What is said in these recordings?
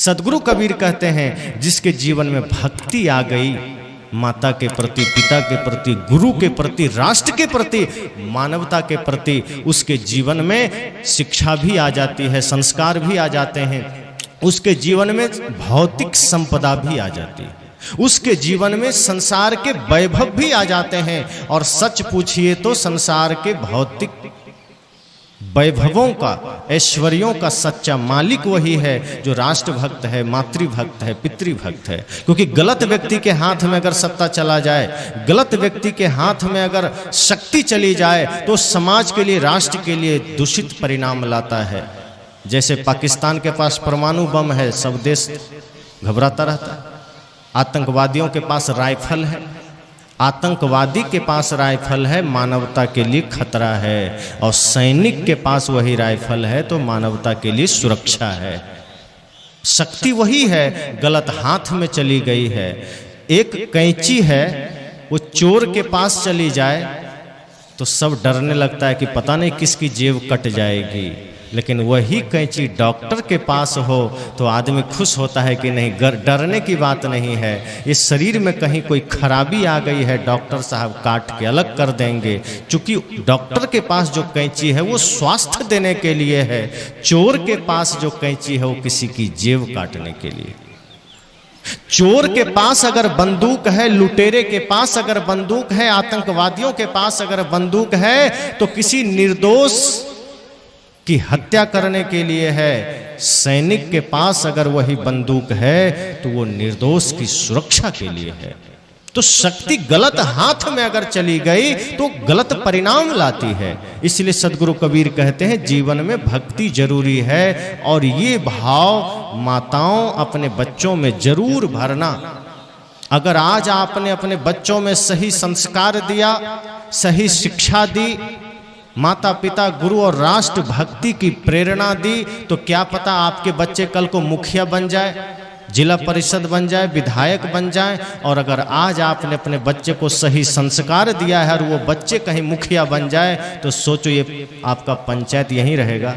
सदगुरु कबीर कहते हैं जिसके जीवन में भक्ति आ गई, माता के प्रति, पिता के प्रति, गुरु के प्रति, राष्ट्र के प्रति, मानवता के प्रति, उसके जीवन में शिक्षा भी आ जाती है, संस्कार भी आ जाते हैं, उसके जीवन में भौतिक संपदा भी आ जाती है, उसके जीवन में संसार के वैभव भी आ जाते हैं। और सच पूछिए तो संसार के भौतिक वैभवों का, ऐश्वर्यों का सच्चा मालिक वही है जो राष्ट्रभक्त है, मातृभक्त है, पितृभक्त है। क्योंकि गलत व्यक्ति के हाथ में अगर सत्ता चला जाए, गलत व्यक्ति के हाथ में अगर शक्ति चली जाए तो समाज के लिए, राष्ट्र के लिए दूषित परिणाम लाता है। जैसे पाकिस्तान के पास परमाणु बम है, सब देश घबराता रहता है। आतंकवादियों के पास राइफल है, आतंकवादी के पास राइफल है, मानवता के लिए खतरा है। और सैनिक के पास वही राइफल है तो मानवता के लिए सुरक्षा है। शक्ति वही है, गलत हाथ में चली गई है। एक कैंची है, वो चोर के पास चली जाए तो सब डरने लगता है कि पता नहीं किसकी जेब कट जाएगी, लेकिन वही कैंची डॉक्टर के पास हो तो आदमी खुश होता है कि नहीं, डरने की बात नहीं है, इस शरीर में कहीं कोई खराबी आ गई है, डॉक्टर साहब काट के अलग कर देंगे। क्योंकि डॉक्टर के पास जो कैंची है वो स्वास्थ्य देने के लिए है, चोर के पास जो कैंची है वो किसी की जेब काटने के लिए। चोर के पास अगर बंदूक है, लुटेरे के पास अगर बंदूक है, आतंकवादियों के पास अगर बंदूक है तो किसी निर्दोष की हत्या करने के लिए है। सैनिक के पास अगर वही बंदूक है तो वो निर्दोष की सुरक्षा के लिए है। तो शक्ति गलत हाथ में अगर चली गई तो गलत परिणाम लाती है। इसलिए सदगुरु कबीर कहते हैं जीवन में भक्ति जरूरी है और ये भाव माताओं अपने बच्चों में जरूर भरना। अगर आज आपने अपने बच्चों में सही संस्कार दिया, सही शिक्षा दी, माता पिता गुरु और राष्ट्र भक्ति की प्रेरणा दी, तो क्या पता आपके बच्चे कल को मुखिया बन जाए, जिला परिषद बन जाए, विधायक बन जाए। और अगर आज आपने अपने बच्चे को सही संस्कार दिया है और वो बच्चे कहीं मुखिया बन जाए तो सोचो ये आपका पंचायत यहीं रहेगा,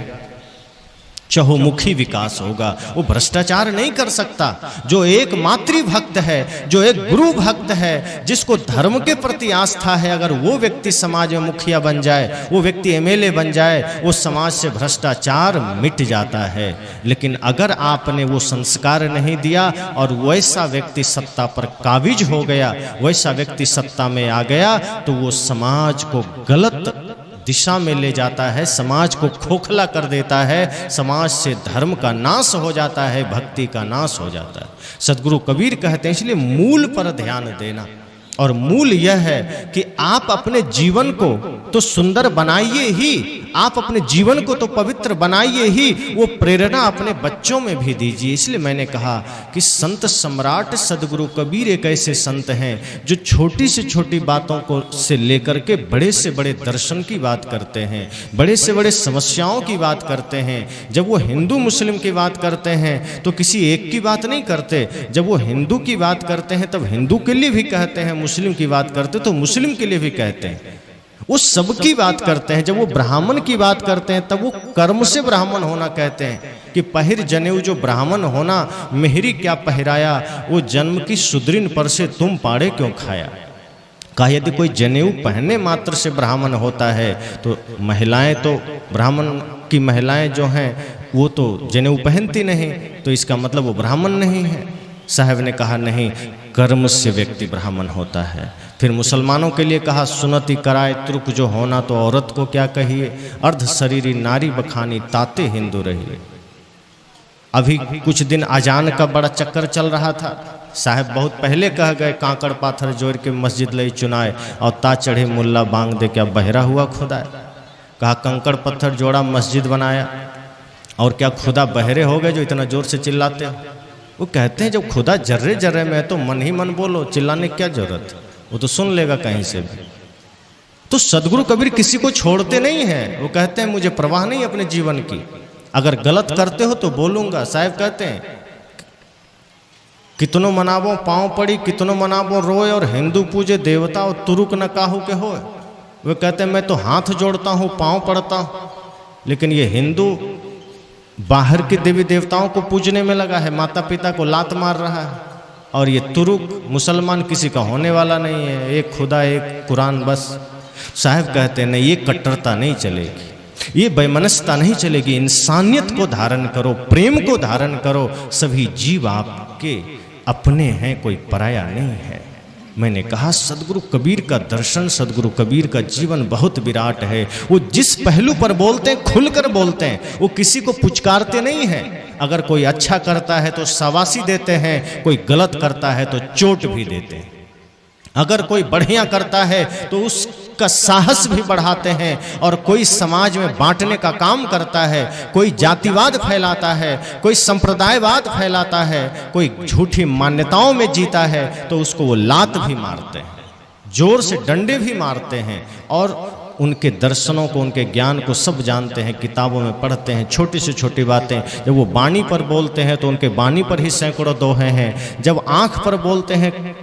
चहुमुखी विकास होगा। वो भ्रष्टाचार नहीं कर सकता। जो एक मातृभक्त है, जो एक गुरु भक्त है, जिसको धर्म के प्रति आस्था है, अगर वो व्यक्ति समाज में मुखिया बन जाए, वो व्यक्ति एमएलए बन जाए, वो समाज से भ्रष्टाचार मिट जाता है। लेकिन अगर आपने वो संस्कार नहीं दिया और वैसा व्यक्ति सत्ता पर काबिज हो गया, वैसा व्यक्ति सत्ता में आ गया, तो वो समाज को गलत दिशा में ले जाता है, समाज को खोखला कर देता है, समाज से धर्म का नाश हो जाता है, भक्ति का नाश हो जाता है। सदगुरु कबीर कहते हैं इसलिए मूल पर ध्यान देना। और मूल यह है कि आप अपने जीवन को तो सुंदर बनाइए ही, आप अपने जीवन को तो पवित्र बनाइए ही, वो प्रेरणा अपने बच्चों में भी दीजिए। इसलिए मैंने कहा कि संत सम्राट सदगुरु कबीर एक ऐसे संत हैं जो छोटी से छोटी बातों को से लेकर के बड़े से बड़े दर्शन की बात करते हैं, बड़े से बड़े समस्याओं की बात करते हैं। जब वो हिंदू मुस्लिम की बात करते हैं तो किसी एक की बात नहीं करते, जब वो हिंदू की बात करते हैं तब हिंदू के लिए भी कहते हैं, मुस्लिम की बात करते तो मुस्लिम के लिए भी कहते हैं, वो सबकी बात करते हैं। जब वो ब्राह्मण की बात करते हैं तब वो कर्म से ब्राह्मण होना कहते हैं कि पहिर जनेऊ जो ब्राह्मण होना, मेहरी क्या पहराया, वो जन्म की सुदृढ़ पर से तुम पाड़े क्यों खाया। कहा यदि कोई जनेऊ पहनने मात्र से ब्राह्मण होता है तो महिलाएं तो, ब्राह्मण की महिलाएं जो हैं वो तो जनेऊ पहनती नहीं, तो इसका मतलब वो ब्राह्मण नहीं है। साहब ने कहा नहीं, कर्म से व्यक्ति ब्राह्मण होता है। फिर मुसलमानों के लिए कहा सुनती कराए तुर्क जो होना तो औरत को क्या कहिए, अर्ध शरीरी नारी बखानी ताते हिंदू रहिए। अभी कुछ दिन अजान का बड़ा चक्कर चल रहा था, साहब बहुत पहले कह गए कांकड़ पाथर जोड़ के मस्जिद लई चुनाए और ता चढ़े मुल्ला बांग दे क्या बहरा हुआ खुदा। कहा कंकड़ पत्थर जोड़ा मस्जिद बनाया और क्या खुदा बहरे हो गए जो इतना जोर से चिल्लाते हो। वो कहते हैं जब खुदा जर्रे जर्रे में है तो मन ही मन बोलो, चिल्लाने की क्या जरूरत, वो तो सुन लेगा कहीं से भी। तो सदगुरु कबीर किसी को छोड़ते नहीं हैं, वो कहते हैं मुझे परवाह नहीं अपने जीवन की, अगर गलत करते हो तो बोलूंगा। साहब कहते हैं कितनों मनावो पाँव पड़ी, कितनों मनावो रोए, और हिंदू पूजे देवता और तुरुक न काहू के होए। वे कहते हैं मैं तो हाथ जोड़ता हूँ, पाँव पड़ता हूँ, लेकिन ये हिंदू बाहर के देवी देवताओं को पूजने में लगा है, माता पिता को लात मार रहा है। और ये तुरुक मुसलमान किसी का होने वाला नहीं है, एक खुदा एक कुरान बस। साहब कहते हैं नहीं, ये कट्टरता नहीं चलेगी, ये वैमनस्यता नहीं चलेगी। इंसानियत को धारण करो, प्रेम को धारण करो। सभी जीव आपके अपने हैं, कोई पराया नहीं है। मैंने कहा सदगुरु कबीर का दर्शन, सदगुरु कबीर का जीवन बहुत विराट है। वो जिस पहलू पर बोलते हैं खुलकर बोलते हैं, वो किसी को पुचकारते नहीं हैं। अगर कोई अच्छा करता है तो शाबाशी देते हैं, कोई गलत करता है तो चोट भी देते हैं। अगर कोई बढ़िया करता है तो उसका साहस भी बढ़ाते हैं। और कोई समाज में बांटने का काम करता है, कोई जातिवाद फैलाता है, कोई संप्रदायवाद फैलाता है, कोई झूठी मान्यताओं में जीता है तो उसको वो लात भी मारते हैं, जोर से डंडे भी मारते हैं। और उनके दर्शनों को, उनके ज्ञान को सब जानते हैं, किताबों में पढ़ते हैं। छोटी से छोटी बातें जब वो बाणी पर बोलते हैं तो उनके बाणी पर ही सैकड़ों दोहे हैं। जब आँख पर बोलते हैं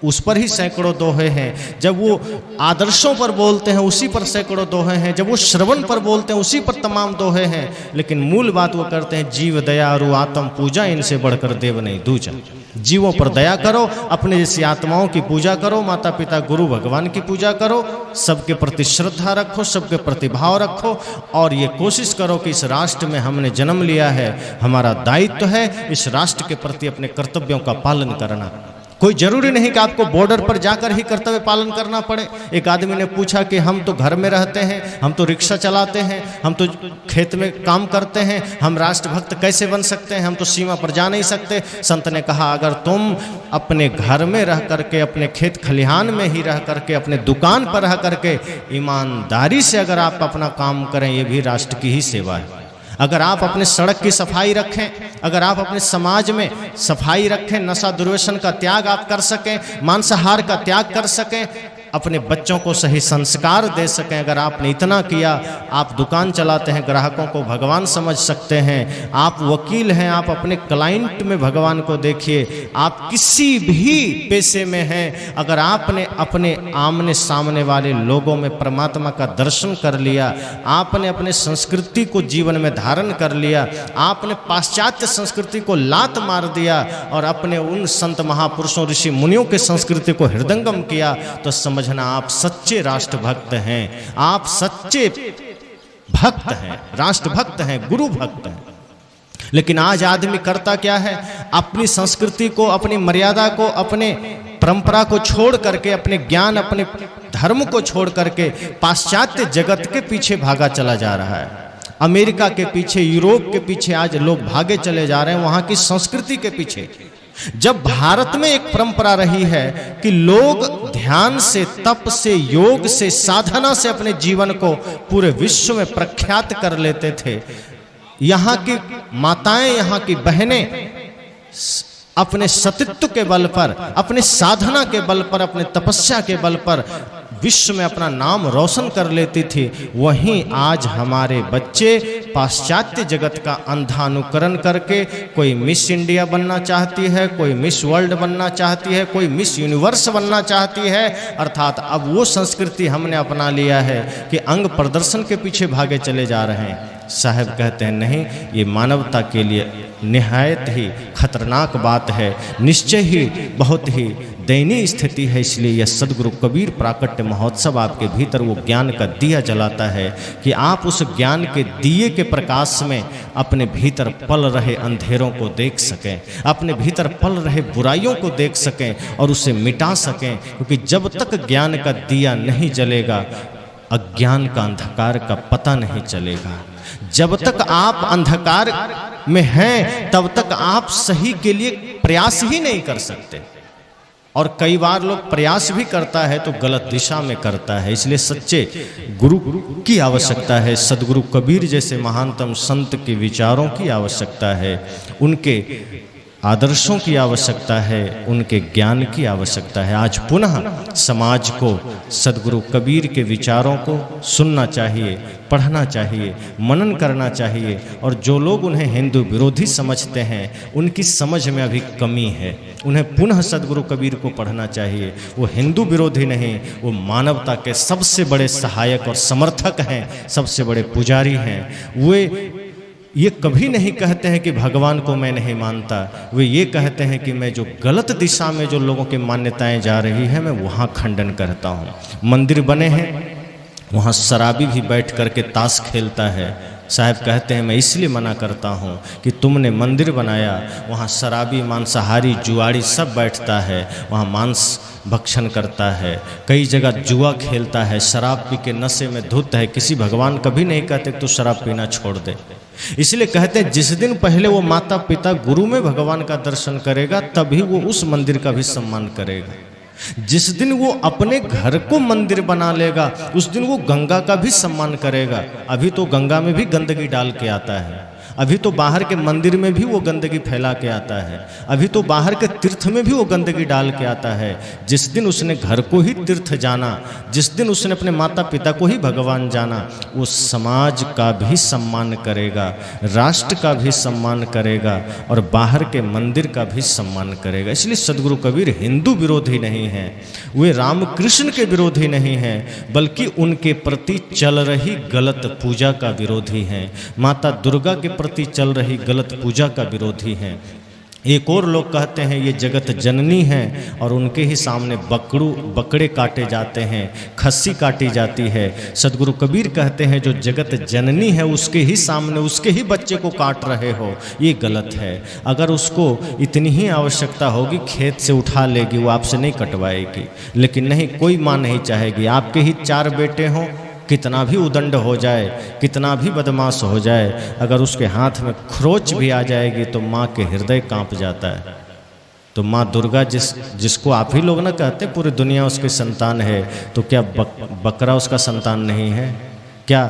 उस पर ही सैकड़ों दोहे हैं। जब वो आदर्शों पर बोलते हैं उसी पर सैकड़ों दोहे हैं। जब वो श्रवण पर बोलते हैं उसी पर तमाम दोहे हैं। लेकिन मूल बात वो करते हैं, जीव दया और आत्म पूजा, इनसे बढ़कर देव नहीं दूजा। जीवों पर दया करो, अपने जैसी आत्माओं की पूजा करो, माता पिता गुरु भगवान की पूजा करो, सबके प्रति श्रद्धा रखो, सबके प्रति भाव रखो। और ये कोशिश करो कि इस राष्ट्र में हमने जन्म लिया है, हमारा दायित्व है इस राष्ट्र के प्रति अपने कर्तव्यों का पालन करना। कोई जरूरी नहीं कि आपको बॉर्डर पर जाकर ही कर्तव्य पालन करना पड़े। एक आदमी ने पूछा कि हम तो घर में रहते हैं, हम तो रिक्शा चलाते हैं, हम तो खेत में काम करते हैं, हम राष्ट्रभक्त कैसे बन सकते हैं, हम तो सीमा पर जा नहीं सकते। संत ने कहा अगर तुम अपने घर में रह करके, अपने खेत खलिहान में ही रह करके, अपने दुकान पर रह करके ईमानदारी से अगर आप अपना काम करें, ये भी राष्ट्र की ही सेवा है। अगर आप अपने सड़क की सफाई रखें, अगर आप अपने समाज में सफाई रखें, नशा दुर्व्यसन का त्याग आप कर सकें, मांसाहार का त्याग कर सकें, अपने बच्चों को सही संस्कार दे सकें, अगर आपने इतना किया, आप दुकान चलाते हैं, ग्राहकों को भगवान समझ सकते हैं, आप वकील हैं, आप अपने क्लाइंट में भगवान को देखिए, आप किसी भी पेशे में हैं, अगर आपने अपने आमने सामने वाले लोगों में परमात्मा का दर्शन कर लिया, आपने अपने संस्कृति को जीवन में धारण कर लिया, आपने पाश्चात्य संस्कृति को लात मार दिया और अपने उन संत महापुरुषों ऋषि मुनियों के संस्कृति को हृदंगम किया, तो समझना आप सच्चे राष्ट्रभक्त हैं, आप सच्चे भक्त हैं, राष्ट्रभक्त हैं, गुरु भक्त हैं। लेकिन आज आदमी करता क्या है, अपनी संस्कृति को, अपनी मर्यादा को, अपने परंपरा को छोड़ करके, अपने ज्ञान, अपने धर्म को छोड़ करके पाश्चात्य जगत के पीछे भागा चला जा रहा है। अमेरिका के पीछे, यूरोप के पीछे आज लोग भागे चले जा रहे हैं, वहां की संस्कृति के पीछे। जब भारत में एक परंपरा रही है कि लोग ध्यान से, तप से, योग से, साधना से अपने जीवन को पूरे विश्व में प्रख्यात कर लेते थे, यहाँ की माताएं, यहाँ की बहनें अपने सतीत्व के बल पर, अपने साधना के बल पर, अपने तपस्या के बल पर विश्व में अपना नाम रोशन कर लेती थी। वहीं आज हमारे बच्चे पाश्चात्य जगत का अंधा अनुकरण करके, कोई मिस इंडिया बनना चाहती है, कोई मिस वर्ल्ड बनना चाहती है, कोई मिस यूनिवर्स बनना चाहती है। अर्थात अब वो संस्कृति हमने अपना लिया है कि अंग प्रदर्शन के पीछे भागे चले जा रहे हैं। साहब कहते हैं नहीं, ये मानवता के लिए निहायत ही खतरनाक बात है, निश्चय ही बहुत ही दयनीय स्थिति है। इसलिए यह सदगुरु कबीर प्राकट्य महोत्सव आपके भीतर वो ज्ञान का दिया जलाता है कि आप उस ज्ञान के दिए के प्रकाश में अपने भीतर पल रहे अंधेरों को देख सकें, अपने भीतर पल रहे बुराइयों को देख सकें और उसे मिटा सकें। क्योंकि जब तक ज्ञान का दिया नहीं जलेगा, अज्ञान का अंधकार का पता नहीं चलेगा। जब तक आप अंधकार में हैं, तब तक आप सही के लिए प्रयास ही नहीं कर सकते। और कई बार लोग प्रयास भी करता है तो गलत दिशा में करता है। इसलिए सच्चे गुरु की आवश्यकता है, सदगुरु कबीर जैसे महानतम संत के विचारों की आवश्यकता है, उनके आदर्शों की आवश्यकता है, उनके ज्ञान की आवश्यकता है। आज पुनः समाज को सदगुरु कबीर के विचारों को सुनना चाहिए, पढ़ना चाहिए, मनन करना चाहिए। और जो लोग उन्हें हिंदू विरोधी समझते हैं, उनकी समझ में अभी कमी है, उन्हें पुनः सदगुरु कबीर को पढ़ना चाहिए। वो हिंदू विरोधी नहीं, वो मानवता के सबसे बड़े सहायक और समर्थक हैं, सबसे बड़े पुजारी हैं। वे ये कभी नहीं कहते हैं कि भगवान को मैं नहीं मानता, वे ये कहते हैं कि मैं जो गलत दिशा में जो लोगों की मान्यताएं जा रही है मैं वहाँ खंडन करता हूँ। मंदिर बने हैं, वहाँ शराबी भी बैठ करके ताश खेलता है। साहब कहते हैं मैं इसलिए मना करता हूँ कि तुमने मंदिर बनाया, वहाँ शराबी, मांसाहारी, जुआड़ी सब बैठता है, वहाँ मांस भक्षण करता है, कई जगह जुआ खेलता है, शराब पी के नशे में धुत है। किसी भगवान कभी नहीं कहते तो शराब पीना छोड़ दे। इसलिए कहते हैं जिस दिन पहले वो माता पिता गुरु में भगवान का दर्शन करेगा तभी वो उस मंदिर का भी सम्मान करेगा। जिस दिन वो अपने घर को मंदिर बना लेगा उस दिन वो गंगा का भी सम्मान करेगा। अभी तो गंगा में भी गंदगी डाल के आता है, अभी तो बाहर के मंदिर में भी वो गंदगी फैला के आता है, अभी तो बाहर के तीर्थ में भी वो गंदगी डाल के आता है। जिस दिन उसने घर को ही तीर्थ जाना, जिस दिन उसने अपने माता पिता को ही भगवान जाना, वो समाज का भी सम्मान करेगा, राष्ट्र का भी सम्मान करेगा और बाहर के मंदिर का भी सम्मान करेगा। इसलिए सदगुरु कबीर हिंदू विरोधी नहीं हैं, वे रामकृष्ण के विरोधी नहीं हैं, बल्कि उनके प्रति चल रही गलत पूजा का विरोधी हैं, माता दुर्गा के प्रति चल रही गलत पूजा का विरोधी हैं। एक और लोग कहते हैं ये जगत जननी है और उनके ही सामने बकरे काटे जाते हैं, खस्सी काटी जाती है। सदगुरु कबीर कहते हैं जो जगत जननी है उसके ही सामने उसके ही बच्चे को काट रहे हो, ये गलत है। अगर उसको इतनी ही आवश्यकता होगी खेत से उठा लेगी, वो आपसे नहीं कटवाएगी। लेकिन नहीं, कोई माँ नहीं चाहेगी आपके ही 4 बेटे हों, कितना भी उदंड हो जाए, कितना भी बदमाश हो जाए, अगर उसके हाथ में खरोच भी आ जाएगी तो माँ के हृदय कांप जाता है। तो माँ दुर्गा जिसको आप ही लोग ना कहते पूरी दुनिया उसकी संतान है, तो क्या बकरा उसका संतान नहीं है? क्या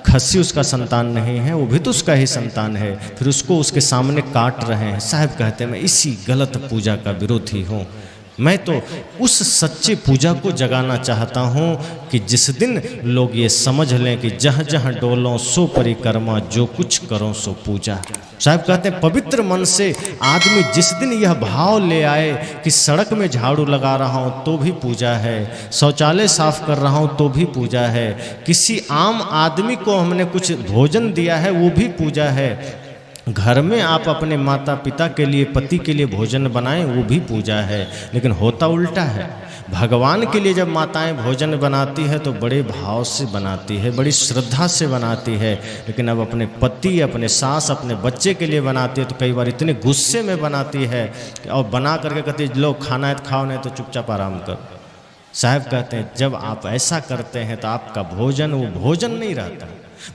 खस्सी उसका संतान नहीं है? वो भी तो उसका ही संतान है, फिर उसको उसके सामने काट रहे हैं। साहब कहते हैं मैं इसी गलत पूजा का विरोधी हूँ। मैं तो उस सच्चे पूजा को जगाना चाहता हूँ कि जिस दिन लोग ये समझ लें कि जहाँ जहाँ डोलों सो परिक्रमा, जो कुछ करो सो पूजा। साहब कहते हैं पवित्र मन से आदमी जिस दिन यह भाव ले आए कि सड़क में झाड़ू लगा रहा हूँ तो भी पूजा है, शौचालय साफ कर रहा हूँ तो भी पूजा है, किसी आम आदमी को हमने कुछ भोजन दिया है वो भी पूजा है, घर में आप अपने माता पिता के लिए, पति के लिए भोजन बनाएं वो भी पूजा है। लेकिन होता उल्टा है। भगवान के लिए जब माताएं भोजन बनाती है तो बड़े भाव से बनाती है, बड़ी श्रद्धा से बनाती है, लेकिन अब अपने पति, अपने सास, अपने बच्चे के लिए बनाती है तो कई बार इतने गुस्से में बनाती है और बना करके कहती है लो खाना है तो खाओ, नहीं तो चुपचाप आराम करो। साहब कहते हैं जब आप ऐसा करते हैं तो आपका भोजन वो भोजन नहीं रहता।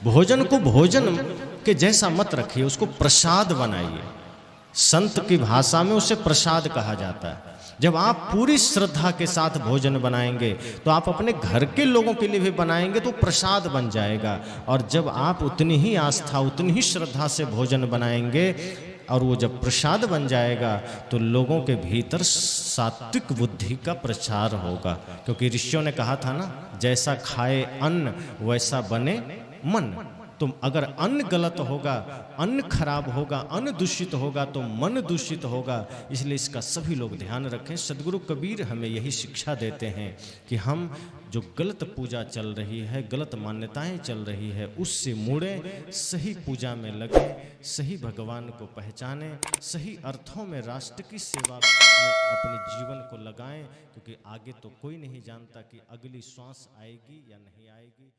भोजन को भोजन के जैसा मत रखिए, उसको प्रसाद बनाइए। संत की भाषा में उसे प्रसाद कहा जाता है। जब आप पूरी श्रद्धा के साथ भोजन बनाएंगे तो आप अपने घर के लोगों के लिए भी बनाएंगे तो प्रसाद बन जाएगा। और जब आप उतनी ही आस्था, उतनी ही श्रद्धा से भोजन बनाएंगे और वो जब प्रसाद बन जाएगा तो लोगों के भीतर सात्विक बुद्धि का प्रचार होगा। क्योंकि ऋषियों ने कहा था ना, जैसा खाए अन्न वैसा बने मन। तो अगर अन्न गलत होगा, अन्न खराब होगा, अन्न दूषित होगा तो मन दूषित होगा। इसलिए इसका सभी लोग ध्यान रखें। सदगुरु कबीर हमें यही शिक्षा देते हैं कि हम जो गलत पूजा चल रही है, गलत मान्यताएं चल रही है, उससे मुड़ें, सही पूजा में लगे, सही भगवान को पहचानें, सही अर्थों में राष्ट्र की सेवा में अपने जीवन को लगाएं। क्योंकि आगे तो कोई नहीं जानता कि अगली श्वास आएगी या नहीं आएगी।